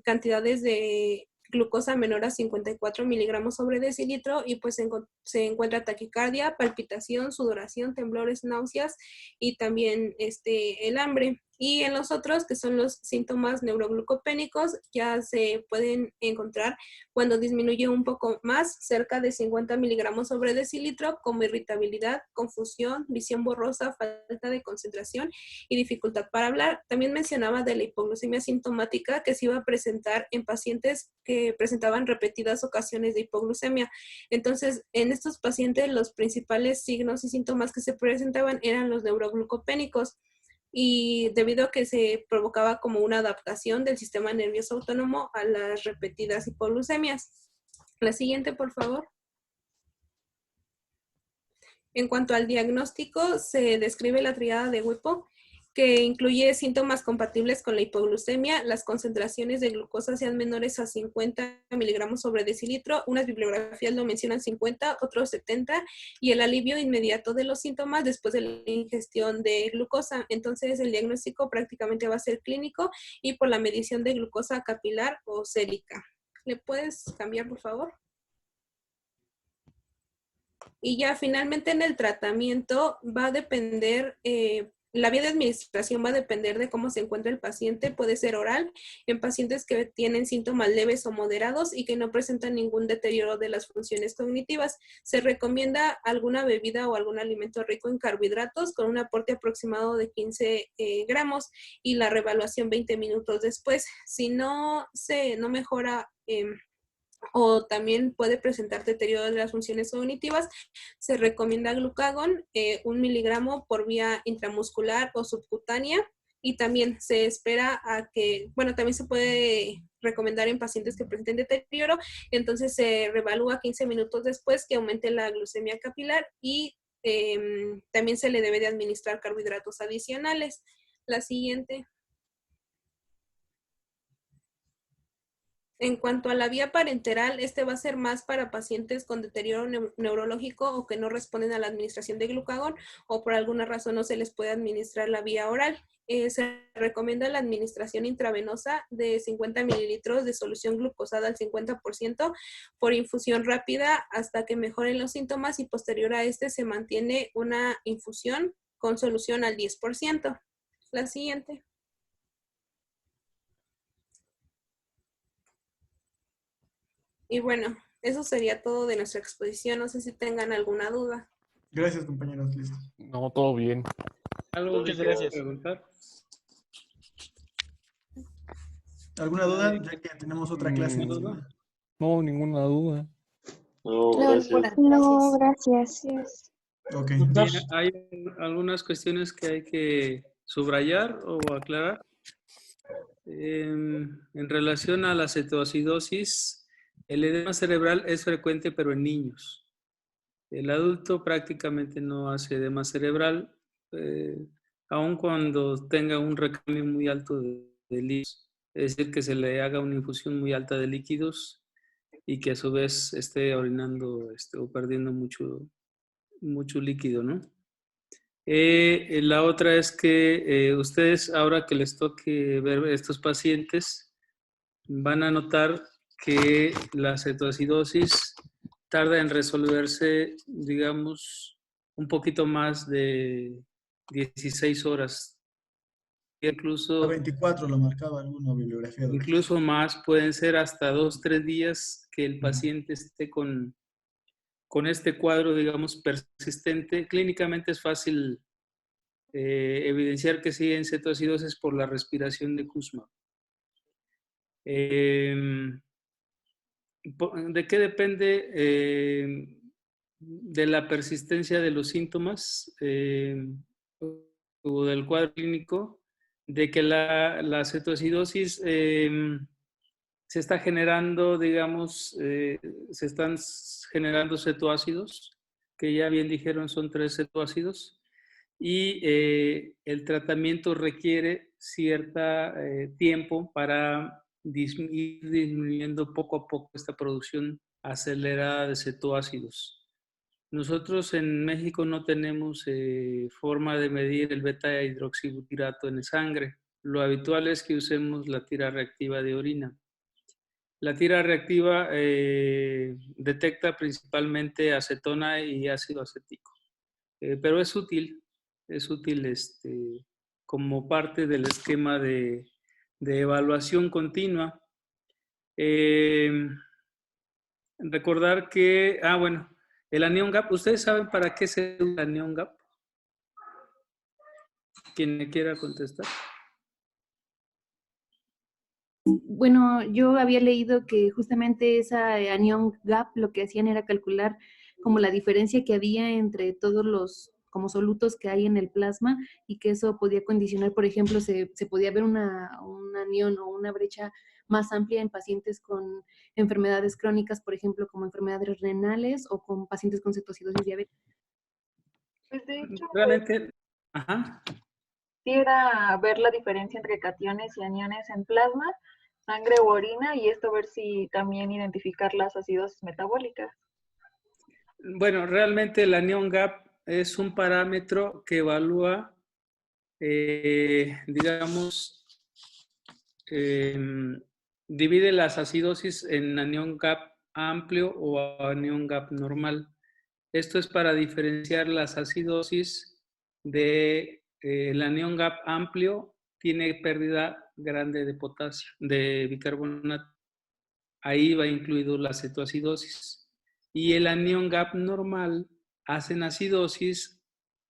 cantidades de glucosa menor a 54 miligramos sobre decilitro y pues se encuentra taquicardia, palpitación, sudoración, temblores, náuseas y también el hambre. Y en los otros, que son los síntomas neuroglucopénicos, ya se pueden encontrar cuando disminuye un poco más, cerca de 50 miligramos sobre decilitro, como irritabilidad, confusión, visión borrosa, falta de concentración y dificultad para hablar. También mencionaba de la hipoglucemia sintomática que se iba a presentar en pacientes que presentaban repetidas ocasiones de hipoglucemia. Entonces, en estos pacientes los principales signos y síntomas que se presentaban eran los neuroglucopénicos, y debido a que se provocaba como una adaptación del sistema nervioso autónomo a las repetidas hipoglucemias. La siguiente, por favor. En cuanto al diagnóstico, se describe la triada de Whipple, que incluye síntomas compatibles con la hipoglucemia, las concentraciones de glucosa sean menores a 50 miligramos sobre decilitro, unas bibliografías lo mencionan 50, otros 70, y el alivio inmediato de los síntomas después de la ingestión de glucosa. Entonces, el diagnóstico prácticamente va a ser clínico y por la medición de glucosa capilar o sérica. ¿Le puedes cambiar, por favor? Y ya finalmente en el tratamiento va a depender, la vía de administración va a depender de cómo se encuentra el paciente. Puede ser oral en pacientes que tienen síntomas leves o moderados y que no presentan ningún deterioro de las funciones cognitivas. Se recomienda alguna bebida o algún alimento rico en carbohidratos con un aporte aproximado de 15 gramos y la reevaluación 20 minutos después. Si no mejora o también puede presentar deterioro de las funciones cognitivas, se recomienda glucagón, 1 miligramo por vía intramuscular o subcutánea, y también se espera a que, bueno, también se puede recomendar en pacientes que presenten deterioro, entonces se reevalúa 15 minutos después que aumente la glucemia capilar y también se le debe de administrar carbohidratos adicionales. La siguiente. En cuanto a la vía parenteral, va a ser más para pacientes con deterioro neurológico o que no responden a la administración de glucagón o por alguna razón no se les puede administrar la vía oral. Se recomienda la administración intravenosa de 50 mililitros de solución glucosada al 50% por infusión rápida hasta que mejoren los síntomas y posterior a se mantiene una infusión con solución al 10%. La siguiente. Y bueno, eso sería todo de nuestra exposición. No sé si tengan alguna duda. Gracias, compañeros. Listo. No, todo bien. ¿Algo que quieras preguntar? ¿Alguna duda? Ya que tenemos otra clase encima. No, ninguna duda. No, gracias. No, gracias. Ok. Bien, hay algunas cuestiones que hay que subrayar o aclarar. En relación a la cetoacidosis, el edema cerebral es frecuente pero en niños. El adulto prácticamente no hace edema cerebral, aun cuando tenga un recambio muy alto de líquidos. Es decir, que se le haga una infusión muy alta de líquidos y que a su vez esté orinando o perdiendo mucho mucho líquido, ¿no? La otra es que ustedes, ahora que les toque ver estos pacientes, van a notar que la cetoacidosis tarda en resolverse, digamos, un poquito más de 16 horas. A Incluso 24 lo marcaba alguna bibliografía. doctor. Incluso más, pueden ser hasta 2-3 días que el Ujú. paciente esté con este cuadro, digamos, persistente. Clínicamente es fácil evidenciar que sigue en cetoacidosis por la respiración de Kussmaul. ¿De qué depende? De la persistencia de los síntomas o del cuadro clínico, de que la cetoacidosis se está generando, digamos, se están generando cetoácidos, que ya bien dijeron son 3 cetoácidos, y el tratamiento requiere cierto tiempo para ir disminuyendo poco a poco esta producción acelerada de cetoácidos. Nosotros en México no tenemos forma de medir el beta-hidroxibutirato en sangre. Lo habitual es que usemos la tira reactiva de orina. La tira reactiva detecta principalmente acetona y ácido acético, pero es útil como parte del esquema de evaluación continua. Recordar que, bueno, el anion gap, ¿ustedes saben para qué se usa el anion gap? ¿Quién me quiera contestar? Bueno, yo había leído que justamente esa anion gap lo que hacían era calcular como la diferencia que había entre todos los como solutos que hay en el plasma y que eso podía condicionar, por ejemplo, se podía ver un anión o una brecha más amplia en pacientes con enfermedades crónicas, por ejemplo, como enfermedades renales o con pacientes con cetoacidosis diabética. Pues de hecho, Realmente, ajá. sí era ver la diferencia entre cationes y aniones en plasma, sangre u orina, y esto ver si también identificar las acidosis metabólicas. Bueno, realmente el anion gap es un parámetro que evalúa, digamos, divide las acidosis en anion gap amplio o anion gap normal. Esto es para diferenciar las acidosis de el anion gap amplio tiene pérdida grande de potasio, de bicarbonato. Ahí va incluido la cetoacidosis. Y el anion gap normal hacen acidosis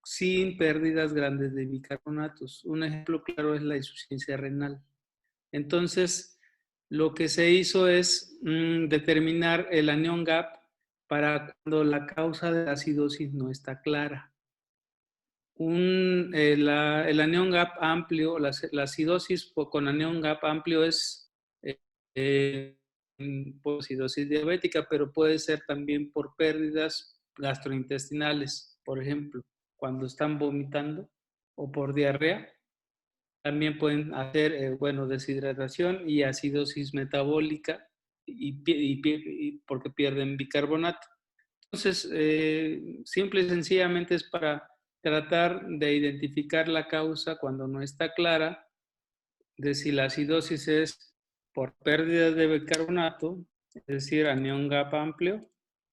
sin pérdidas grandes de bicarbonatos. Un ejemplo claro es la insuficiencia renal. Entonces, lo que se hizo es determinar el anion gap para cuando la causa de la acidosis no está clara. El anion gap amplio, la acidosis con anion gap amplio es por acidosis diabética, pero puede ser también por pérdidas gastrointestinales, por ejemplo, cuando están vomitando o por diarrea. También pueden hacer, deshidratación y acidosis metabólica y porque pierden bicarbonato. Entonces, simple y sencillamente es para tratar de identificar la causa cuando no está clara de si la acidosis es por pérdida de bicarbonato, es decir, anion gap amplio,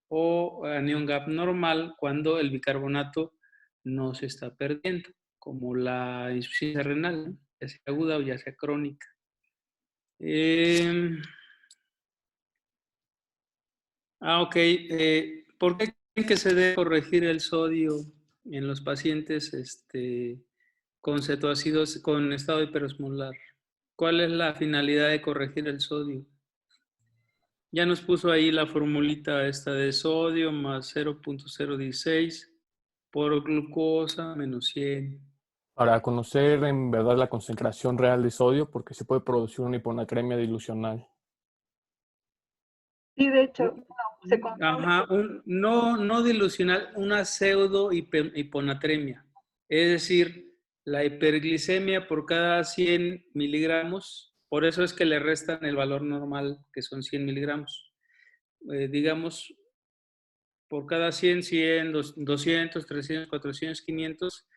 o anion gap normal cuando el bicarbonato no se está perdiendo, como la insuficiencia renal, ya sea aguda o ya sea crónica. Ok. ¿Por qué creen que se debe corregir el sodio en los pacientes con cetoacidosis, con estado hiperosmolar? ¿Cuál es la finalidad de corregir el sodio? Ya nos puso ahí la formulita esta de sodio más 0.016 por glucosa menos 100. Para conocer en verdad la concentración real de sodio, porque se puede producir una hiponatremia dilucional. Sí, de hecho, se confunde. Ajá, no dilucional, una pseudo hiponatremia. Es decir, la hiperglicemia por cada 100 miligramos, por eso es que le restan el valor normal, que son 100 miligramos. Digamos, por cada 100, 100, 200, 300, 400, 500,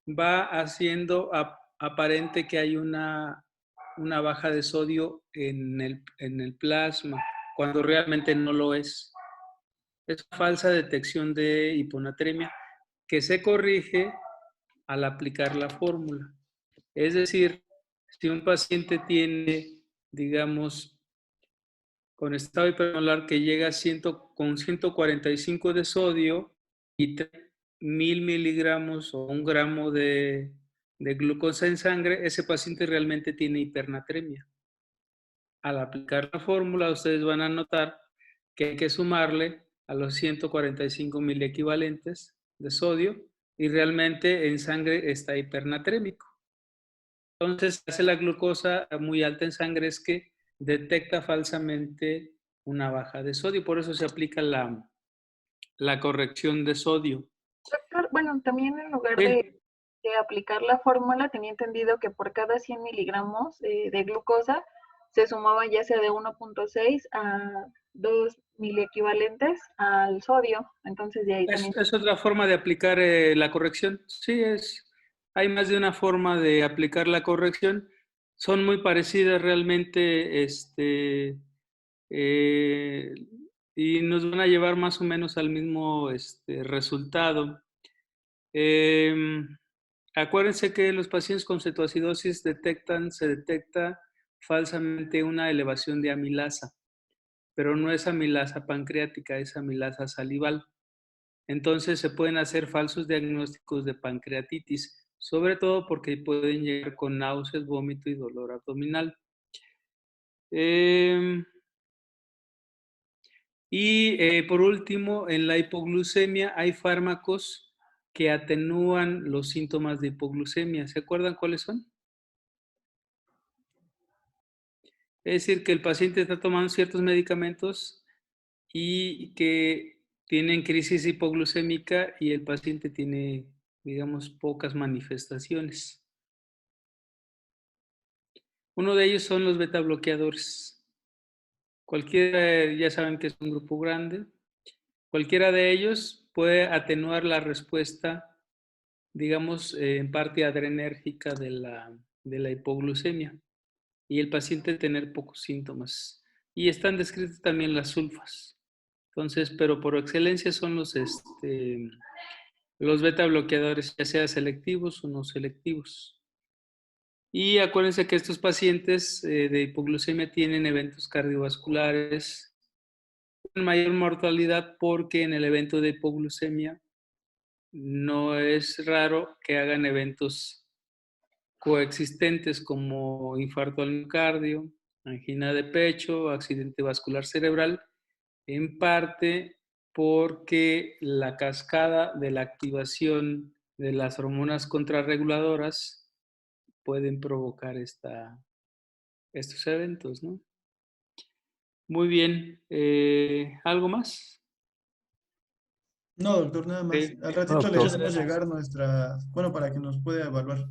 va haciendo aparente que hay una baja de sodio en el plasma, cuando realmente no lo es. Es falsa detección de hiponatremia que se corrige al aplicar la fórmula. Es decir, si un paciente tiene, digamos, con estado hipermolar que llega con 145 de sodio y 1000 miligramos o 1 gramo de glucosa en sangre, ese paciente realmente tiene hipernatremia. Al aplicar la fórmula, ustedes van a notar que hay que sumarle a los 145 mil equivalentes de sodio y realmente en sangre está hipernatrémico. Entonces, hace la glucosa muy alta en sangre es que detecta falsamente una baja de sodio, por eso se aplica la corrección de sodio. Doctor, bueno, también en lugar de aplicar la fórmula, tenía entendido que por cada 100 miligramos de glucosa se sumaba ya sea de 1.6 a 2 miliequivalentes al sodio. Entonces, de ahí también. Es otra forma de aplicar la corrección. Sí, hay más de una forma de aplicar la corrección. Son muy parecidas realmente y nos van a llevar más o menos al mismo resultado. Acuérdense que los pacientes con cetoacidosis se detecta falsamente una elevación de amilasa, pero no es amilasa pancreática, es amilasa salival. Entonces se pueden hacer falsos diagnósticos de pancreatitis, sobre todo porque pueden llegar con náuseas, vómito y dolor abdominal. Por último, en la hipoglucemia hay fármacos que atenúan los síntomas de hipoglucemia. ¿Se acuerdan cuáles son? Es decir, que el paciente está tomando ciertos medicamentos y que tienen crisis hipoglucémica y el paciente tiene, digamos, pocas manifestaciones. Uno de ellos son los beta bloqueadores. Cualquiera, ya saben que es un grupo grande. Cualquiera de ellos puede atenuar la respuesta, digamos, en parte adrenérgica de la hipoglucemia y el paciente tener pocos síntomas. Y están descritas también las sulfas. Entonces, pero por excelencia son los beta bloqueadores, ya sea selectivos o no selectivos. Y acuérdense que estos pacientes de hipoglucemia tienen eventos cardiovasculares, mayor mortalidad porque en el evento de hipoglucemia no es raro que hagan eventos coexistentes como infarto al miocardio, angina de pecho, accidente vascular cerebral, en parte porque la cascada de la activación de las hormonas contrarreguladoras pueden provocar estos eventos, ¿no? Muy bien. ¿Algo más? No, doctor, nada más. Sí. Al ratito Doctor. les hacemos llegar bueno, para que nos pueda evaluar.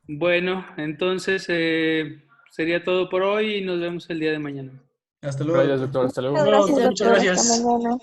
Bueno, entonces sería todo por hoy y nos vemos el día de mañana. Hasta luego, Gracias, doctor. doctor. Hasta luego. Hasta luego, Gracias, doctor, muchas doctor. gracias. Hasta mañana.